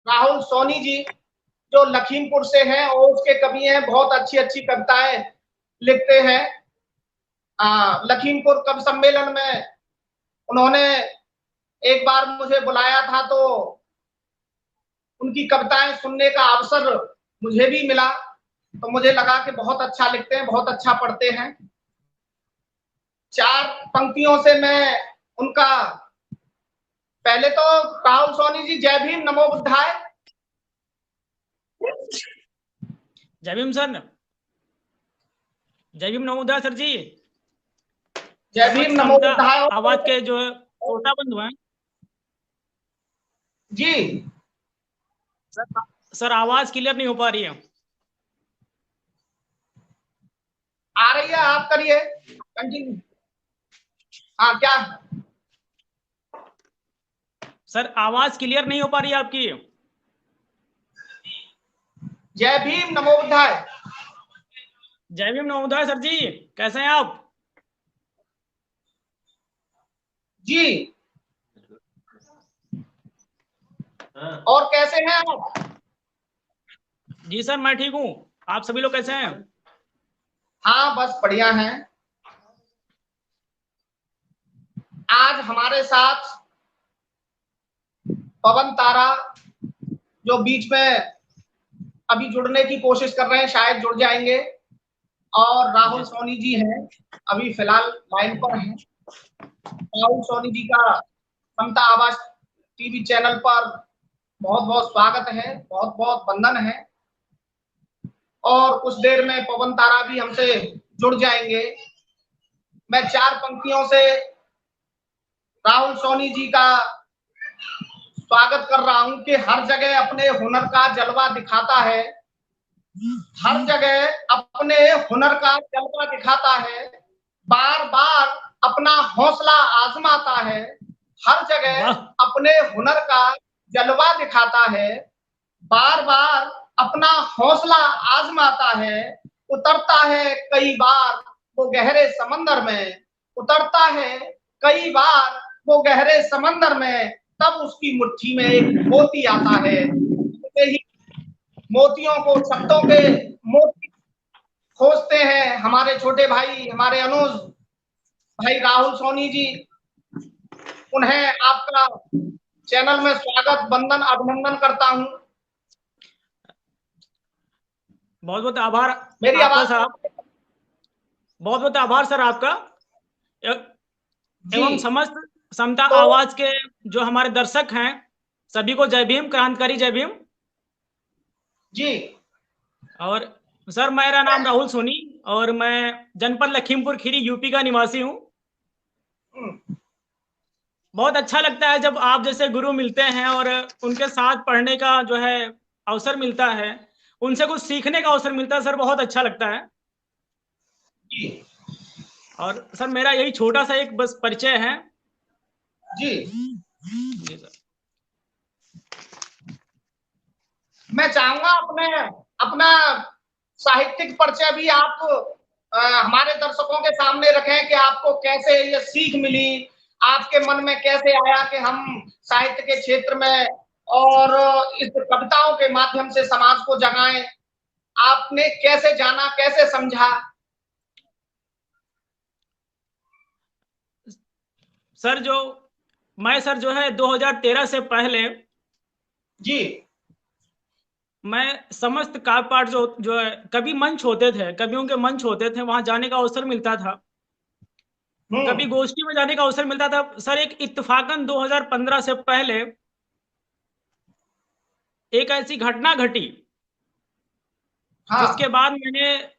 राहुल सोनी जी जो लखीमपुर से हैं और उसके कवि हैं, बहुत अच्छी अच्छी कविताएं लिखते हैं। लखीमपुर कवि सम्मेलन में उन्होंने एक बार मुझे बुलाया था, तो उनकी कविताएं सुनने का अवसर मुझे भी मिला, तो मुझे लगा कि बहुत अच्छा लिखते हैं, बहुत अच्छा पढ़ते हैं। 4 पंक्तियों से मैं उनका, पहले तो राहुल सोनी जी, जय भीम नमो बुद्धाय। जय भीम सर, जय भीम नमो बुद्धाय सर जी। जय भीम नमो बुद्धाय। आवाज के जो श्रोता बंधु हैं जी सर, आवाज क्लियर नहीं हो पा रही है। आ रही है, आप करिए कंटिन्यू। हाँ क्या सर, आवाज क्लियर नहीं हो पा रही है आपकी। जय भीम नमो बुद्धाय। जय भीम नमो बुद्धाय सर जी, कैसे हैं आप? जी और कैसे हैं आप? जी सर, मैं ठीक हूँ, आप सभी लोग कैसे हैं? हाँ बस बढ़िया हैं। आज हमारे साथ पवन तारा, जो बीच में अभी जुड़ने की कोशिश कर रहे हैं, शायद जुड़ जाएंगे, और राहुल सोनी जी हैं, अभी फिलहाल लाइन पर हैं। राहुल सोनी जी का समता आवाज टीवी चैनल पर बहुत बहुत स्वागत है, बहुत बहुत वंदन है। और कुछ देर में पवन तारा भी हमसे जुड़ जाएंगे। मैं 4 पंक्तियों से राहुल सोनी जी का स्वागत कर रहा हूं कि हर जगह अपने हुनर का जलवा दिखाता है, हर जगह अपने हुनर का जलवा दिखाता है, बार बार अपना हौसला आजमाता है, हर जगह अपने हुनर का जलवा दिखाता है, बार बार अपना हौसला आजमाता है, उतरता है कई बार वो गहरे समंदर में, उतरता है कई बार वो गहरे समंदर में, तब उसकी मुट्ठी में एक मोती आता है। ही मोतियों को, शब्दों के मोती खोजते हैं हमारे छोटे भाई, हमारे अनुज भाई राहुल सोनी जी। उन्हें आपका चैनल में स्वागत, वंदन, अभिनंदन करता हूं। बहुत बहुत आभार मेरी आवाज साहब, बहुत बहुत आभार सर आपका, एवं समस्त समता आवाज के जो हमारे दर्शक हैं सभी को जय भीम, क्रांतिकारी जय भीम जी। और सर, मेरा नाम राहुल सोनी और मैं जनपद लखीमपुर खीरी यूपी का निवासी हूँ। बहुत अच्छा लगता है जब आप जैसे गुरु मिलते हैं और उनके साथ पढ़ने का जो है अवसर मिलता है, उनसे कुछ सीखने का अवसर मिलता है सर, बहुत अच्छा लगता है। और सर मेरा यही छोटा सा एक बस परिचय है। जी सर, मैं चाहूंगा अपना साहित्यिक परिचय भी आप हमारे दर्शकों के सामने रखें कि आपको कैसे ये सीख मिली, आपके मन में कैसे आया कि हम साहित्य के क्षेत्र में और इस कविताओं के माध्यम से समाज को जगाएं। आपने कैसे जाना, कैसे समझा? सर मैं जो है 2013 से पहले जी मैं समस्त काव्य पाठ जो है कवि मंच होते थे, कवियों के मंच होते थे, वहां जाने का अवसर मिलता था, कवि गोष्ठी में जाने का अवसर मिलता था सर। एक इत्तेफाकन 2015 से पहले एक ऐसी घटना घटी, जिसके बाद मैंने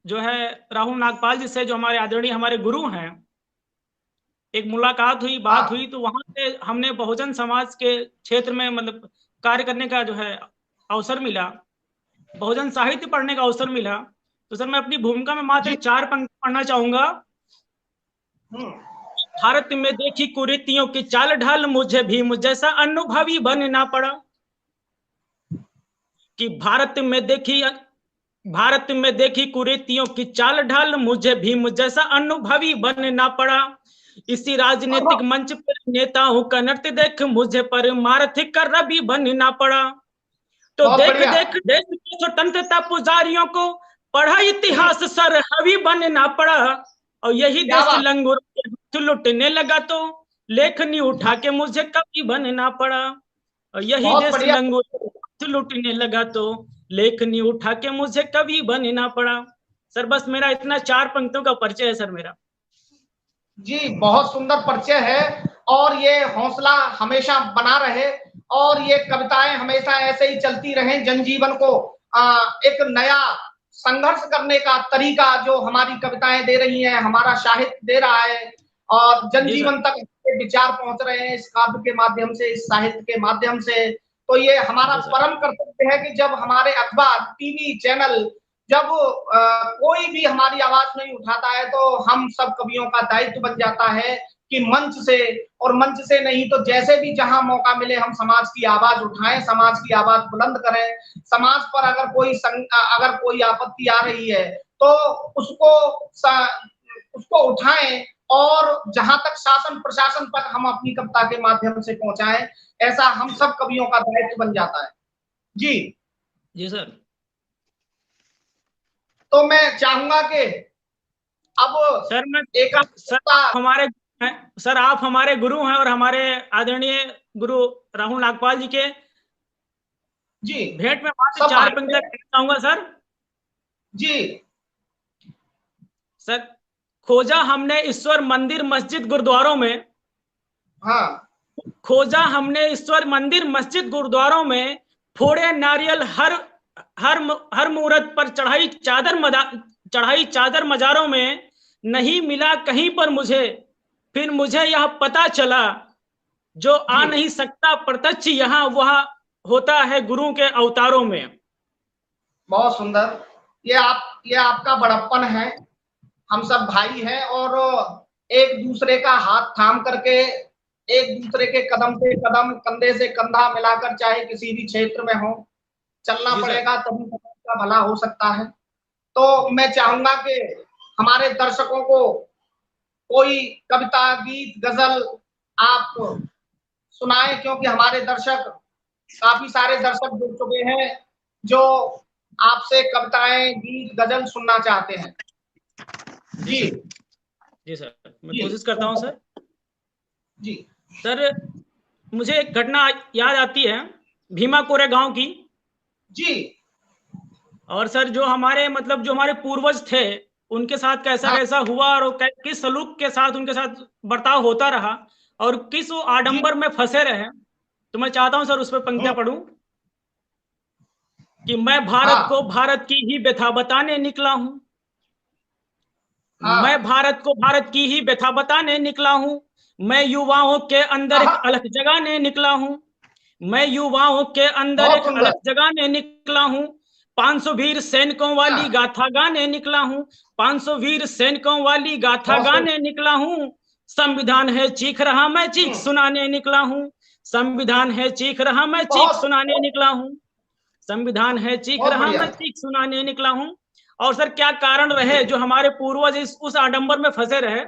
जो है राहुल नागपाल जी से, जो हमारे आदरणीय हमारे गुरु हैं, एक मुलाकात हुई, बात हुई, तो वहां से हमने बहुजन समाज के क्षेत्र में मतलब कार्य करने का जो है अवसर मिला, बहुजन साहित्य पढ़ने का अवसर मिला। तो सर मैं अपनी भूमिका में मात्र 4 पंक्ति पढ़ना चाहूंगा। भारत में देखी कुरीतियों की चाल ढाल, मुझे भी जैसा अनुभवी बनना पड़ा। कि भारत में देखी कुरीतियों की चाल ढाल, मुझे भी जैसा अनुभवी बनना पड़ा। इसी राजनीतिक मंच पर नेताओं का नृत्य देख मुझे परमार्थ का रवि बनना पड़ा। तो देख देख देश की स्वतंत्रता पुजारियों को पढ़ा इतिहास सर हवी बनना पड़ा। और यही देश लंगूर के हाथ लुटने लगा तो लेखनी उठा के मुझे कवि बनना पड़ा। और यही देश लंगूर के हाथ लुटने लगा तो लेखनी उठा के मुझे कवि बनना पड़ा। सर बस मेरा इतना 4 पंक्तियों का परिचय है सर मेरा। जी बहुत सुंदर परिचय है, और ये हौसला हमेशा बना रहे और ये कविताएं हमेशा ऐसे ही चलती रहें। जनजीवन को एक नया संघर्ष करने का तरीका जो हमारी कविताएं दे रही हैं, हमारा साहित्य दे रहा है, और जनजीवन तक विचार पहुंच रहे हैं इस काव्य के माध्यम से, इस साहित्य के माध्यम से। तो ये हमारा परम कर्तव्य है कि जब हमारे अखबार, टीवी चैनल, जब कोई भी हमारी आवाज नहीं उठाता है तो हम सब कवियों का दायित्व बन जाता है कि मंच से, और मंच से नहीं तो जैसे भी जहां मौका मिले हम समाज की आवाज उठाएं, समाज की आवाज बुलंद करें। समाज पर अगर कोई आपत्ति आ रही है तो उसको उठाएं, और जहां तक शासन प्रशासन तक हम अपनी कविता के माध्यम से पहुंचाएं। ऐसा हम सब कवियों का दायित्व बन जाता है। जी जी सर। तो मैं चाहूंगा कि अब सर सर आप हमारे गुरु हैं और हमारे आदरणीय गुरु राहुल नागपाल जी के जी भेंट में 4 पंक्तियां कहना चाहूंगा सर। जी सर, खोजा हमने ईश्वर मंदिर मस्जिद गुरुद्वारों में, हाँ, खोजा हमने ईश्वर मंदिर मस्जिद गुरुद्वारों में, फोड़े नारियल हर मुहूर्त पर चढ़ाई चादर मजारों में, नहीं मिला कहीं पर मुझे, फिर मुझे यह पता चला जो आ नहीं सकता प्रत्यक्ष यहाँ वह होता है गुरु के अवतारों में। बहुत सुंदर। ये आपका बड़प्पन है। हम सब भाई हैं और एक दूसरे का हाथ थाम करके, एक दूसरे के कदम से कदम, कंधे से कंधा मिलाकर चाहे किसी भी क्षेत्र में हो, चलना पड़ेगा, तभी समाज का भला हो सकता है। तो मैं चाहूंगा कि हमारे दर्शकों को कोई कविता, गीत, गजल आप सुनाएं, क्योंकि हमारे दर्शक, काफी सारे दर्शक जुड़ चुके हैं जो आपसे कविताएं, गीत, गजल सुनना चाहते हैं। जी जी सर, मैं कोशिश करता हूं सर। जी सर, मुझे एक घटना याद आती है भीमा कोरेगांव की। जी। और सर जो हमारे पूर्वज थे उनके साथ कैसा हुआ और किस सलूक के साथ उनके साथ बर्ताव होता रहा और किस वो आडंबर में फंसे रहे। तो मैं चाहता हूं सर उस पर पंक्तियां पढ़ूं कि मैं भारत को भारत की ही व्यथा बताने निकला हूं। मैं भारत को भारत की ही व्यथा बताने निकला हूं। मैं युवाओं के अंदर एक अलख जगाने निकला हूं। मैं युवाओं के अंदर एक अलख जगाने निकला हूं। 500 वीर सैनिकों वाली गाथा गाने निकला हूं। 500 वीर सैनिकों वाली गाथा गाने निकला हूं। संविधान है चीख रहा मैं चीख सुनाने निकला हूं। संविधान है चीख रहा मैं चीख सुनाने निकला हूं। संविधान है चीख रहा मैं चीख सुनाने निकला हूं। और सर क्या कारण रहे जो हमारे पूर्वज उस आडंबर में फंसे रहे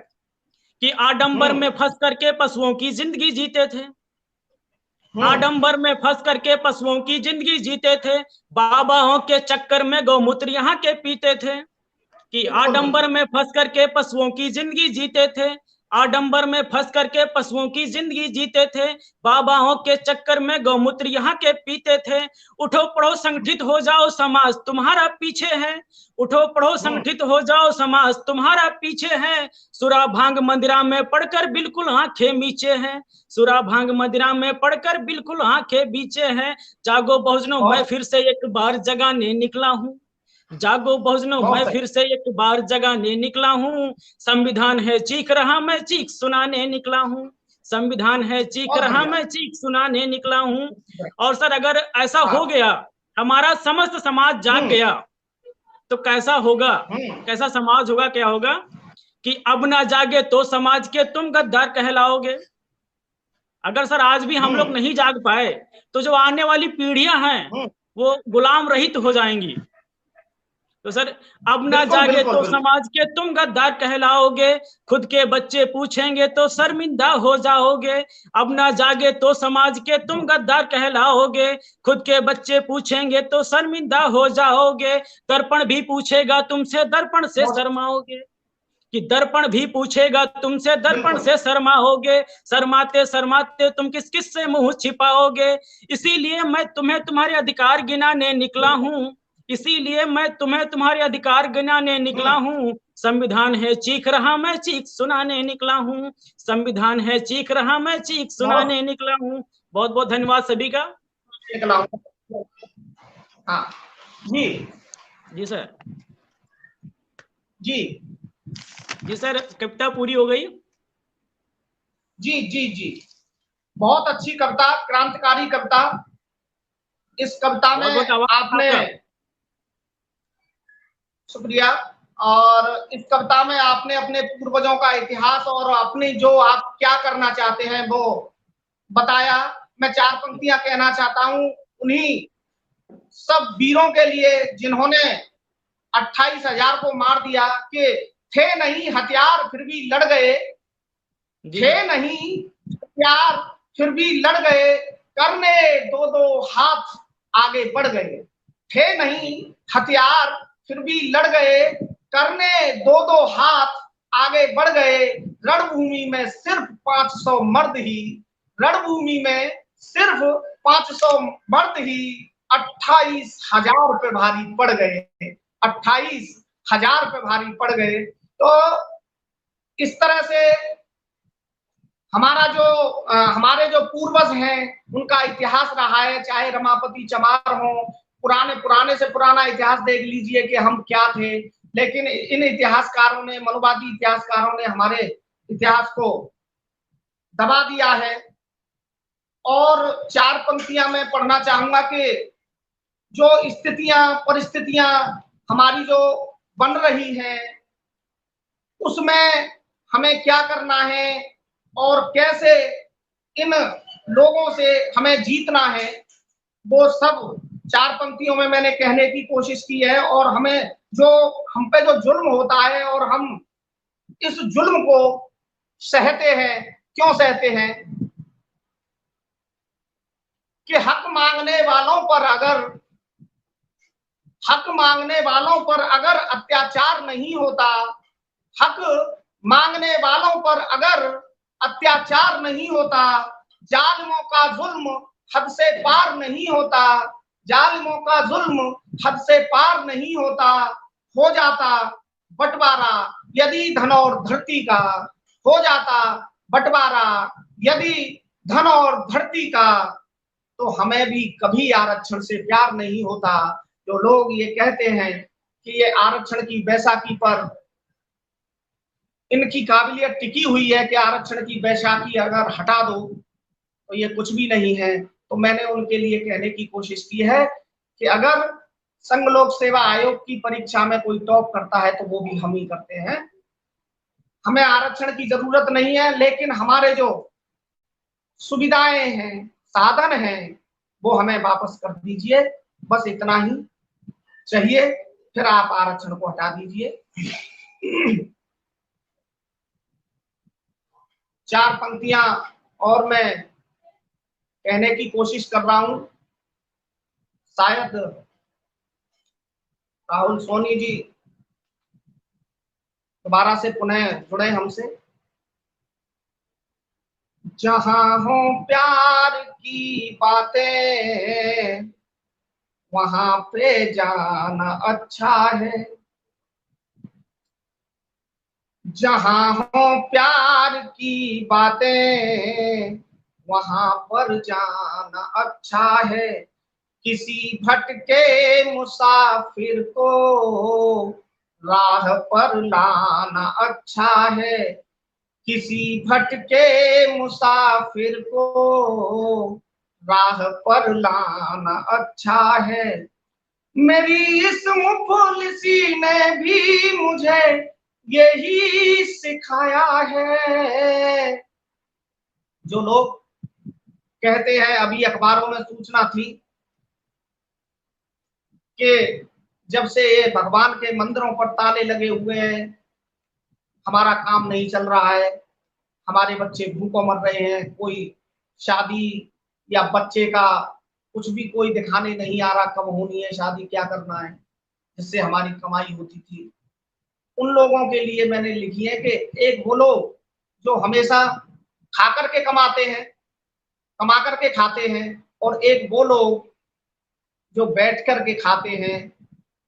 कि आडंबर में फंस करके पशुओं की जिंदगी जीते थे। आडंबर में फंस करके पशुओं की जिंदगी जीते थे। बाबाओं के चक्कर में गौमूत्र यहाँ के पीते थे। कि आडंबर में फंस करके पशुओं की जिंदगी जीते थे। आडंबर में फंस करके पशुओं की जिंदगी जीते थे। बाबाओं के चक्कर में गौमूत्र यहाँ के पीते थे। उठो पढ़ो संगठित हो जाओ समाज तुम्हारा पीछे है। उठो पढ़ो संगठित हो जाओ समाज तुम्हारा पीछे है। सुरा भांग मंदिरा में पढ़कर बिल्कुल आंखें मीचे हैं। सुरा भांग मंदिरा में पढ़कर बिल्कुल आंखें बीचे हैं। जागो बहुजनों मैं फिर से एक बार जगाने निकला हूँ। जागो बहुजनों मैं फिर से एक बार जगाने निकला हूँ। संविधान है चीख रहा मैं चीख सुनाने निकला हूँ। संविधान है चीख रहा मैं चीख सुनाने निकला हूँ। और सर अगर ऐसा हो गया, हमारा समस्त समाज जाग गया तो कैसा होगा, कैसा समाज होगा, क्या होगा कि अब ना जागे तो समाज के तुम गद्दार कहलाओगे। अगर सर आज भी हम लोग नहीं जाग पाए तो जो आने वाली पीढ़ियां हैं वो गुलाम रहित हो जाएंगी। तो सर, अब ना जागे तो समाज के तुम गद्दार कहलाओगे, खुद के बच्चे पूछेंगे तो शर्मिंदा हो जाओगे। अब ना जागे तो समाज के तुम गद्दार कहलाओगे, खुद के बच्चे पूछेंगे तो शर्मिंदा हो जाओगे। दर्पण भी पूछेगा तुमसे, दर्पण से शर्माओगे, कि दर्पण भी पूछेगा तुमसे, दर्पण से शर्माओगे। शर्माते शर्माते तुम किस किस से मुंह छिपाओगे। इसीलिए मैं तुम्हें तुम्हारे अधिकार गिनाने निकला हूँ, इसीलिए मैं तुम्हें तुम्हारे अधिकार गिनाने निकला हूँ। संविधान है चीख रहा, मैं चीख सुनाने निकला हूँ। संविधान है चीख रहा, मैं चीख सुनाने निकला हूँ। बहुत बहुत धन्यवाद सभी का। हाँ जी जी सर। जी सर, कविता पूरी हो गई। जी जी जी, बहुत अच्छी कविता, क्रांतिकारी कविता। इस कविता में आपने, शुक्रिया, और इस कविता में आपने अपने पूर्वजों का इतिहास और अपनी जो आप क्या करना चाहते हैं वो बताया। मैं 4 पंक्तियां कहना चाहता हूं उन्हीं सब वीरों के लिए जिन्होंने 28,000 को मार दिया, कि थे नहीं हथियार फिर भी लड़ गए, थे नहीं हथियार फिर भी लड़ गए, करने 2-2 हाथ आगे बढ़ गए। थे नहीं हथियार फिर भी लड़ गए, करने 2-2 हाथ आगे बढ़ गए। रणभूमि में सिर्फ 500 मर्द ही, रणभूमि में सिर्फ 500 मर्द ही 28,000 पे भारी पड़ गए, 28,000 पे भारी पड़ गए। तो इस तरह से हमारे जो पूर्वज हैं उनका इतिहास रहा है, चाहे रमापति चमार हो, पुराने से पुराना इतिहास देख लीजिए कि हम क्या थे। लेकिन इन इतिहासकारों ने, मनुवादी इतिहासकारों ने हमारे इतिहास को दबा दिया है। और 4 पंक्तियां मैं पढ़ना चाहूंगा कि जो स्थितियां, परिस्थितियां हमारी जो बन रही हैं उसमें हमें क्या करना है और कैसे इन लोगों से हमें जीतना है, वो सब 4 पंक्तियों में मैंने कहने की कोशिश की है। और हमें जो, हम पे जो जुल्म होता है और हम इस जुल्म को सहते हैं, क्यों सहते हैं? कि हक मांगने वालों पर अगर अत्याचार नहीं होता, हक मांगने वालों पर अगर अत्याचार नहीं होता, जालिमों का जुल्म हद से पार नहीं होता, जालिमों का जुल्म हद से पार नहीं होता, हो जाता बंटवारा यदि धन और धरती का, हो जाता बंटवारा यदि धन और धरती का, तो हमें भी कभी आरक्षण से प्यार नहीं होता। जो लोग ये कहते हैं कि ये आरक्षण की बैसाखी पर इनकी काबिलियत टिकी हुई है कि आरक्षण की बैसाखी अगर हटा दो तो ये कुछ भी नहीं है, तो मैंने उनके लिए कहने की कोशिश की है कि अगर संघ लोक सेवा आयोग की परीक्षा में कोई टॉप करता है तो वो भी हम ही करते हैं। हमें आरक्षण की जरूरत नहीं है, लेकिन हमारे जो सुविधाएं हैं, साधन हैं, वो हमें वापस कर दीजिए। बस इतना ही चाहिए, फिर आप आरक्षण को हटा दीजिए। 4 पंक्तियां और मैं कहने की कोशिश कर रहा हूं, शायद राहुल सोनी जी दोबारा से पुनः जुड़े हमसे। जहां हो प्यार की बातें वहां पे जाना अच्छा है, जहां हो प्यार की बातें वहां पर जाना अच्छा है। किसी भटके मुसाफिर को राह पर लाना अच्छा है, किसी भटके मुसाफिर को राह पर लाना अच्छा है। मेरी इस मुफलिसी ने भी मुझे यही सिखाया है। जो लोग कहते हैं, अभी अखबारों में सूचना थी कि जब से ये भगवान के मंदिरों पर ताले लगे हुए हैं, हमारा काम नहीं चल रहा है, हमारे बच्चे भूखों मर रहे हैं, कोई शादी या बच्चे का कुछ भी कोई दिखाने नहीं आ रहा, कब होनी है शादी, क्या करना है, जिससे हमारी कमाई होती थी। उन लोगों के लिए मैंने लिखी है कि एक वो लोग जो हमेशा खा करके कमाते हैं, कमा करके खाते हैं, और एक वो लोग जो बैठ करके खाते हैं।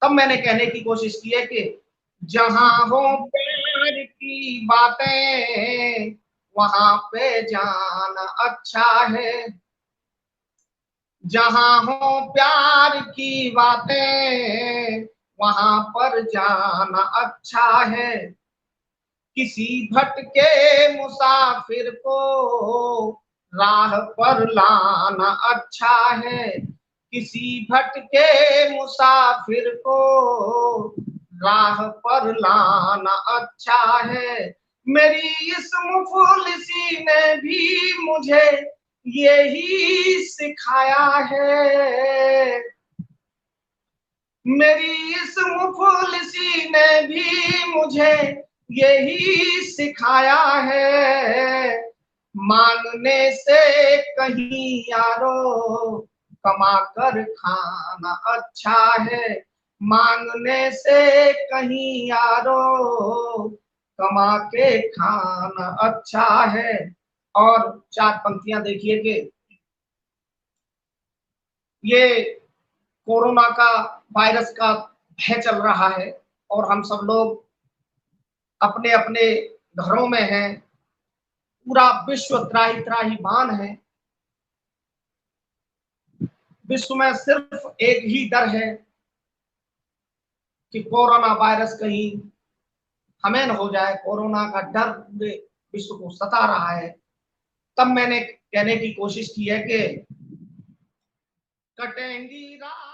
तब मैंने कहने की कोशिश की है कि जहां हो प्यार की बातें वहां पे जाना अच्छा है, जहां हो प्यार की बातें वहां पर जाना अच्छा है। किसी भटके मुसाफिर को राह पर लाना अच्छा है, किसी भटके मुसाफिर को राह पर लाना अच्छा है। मेरी इस मुफलिसी ने भी मुझे यही सिखाया है, मेरी इस मुफलिसी ने भी मुझे यही सिखाया है। मांगने से कहीं यारो कमा कर खाना अच्छा है, मांगने से कहीं यारो कमा के खाना अच्छा है। और 4 पंक्तियां देखिए कि ये कोरोना का वायरस का भय चल रहा है और हम सब लोग अपने अपने घरों में हैं, पूरा विश्व त्राही त्राहीमाम है। विश्व में सिर्फ एक ही डर है कि कोरोना वायरस कहीं हमें न हो जाए, कोरोना का डर पूरे विश्व को सता रहा है। तब मैंने कहने की कोशिश की है कि कटेंगी रात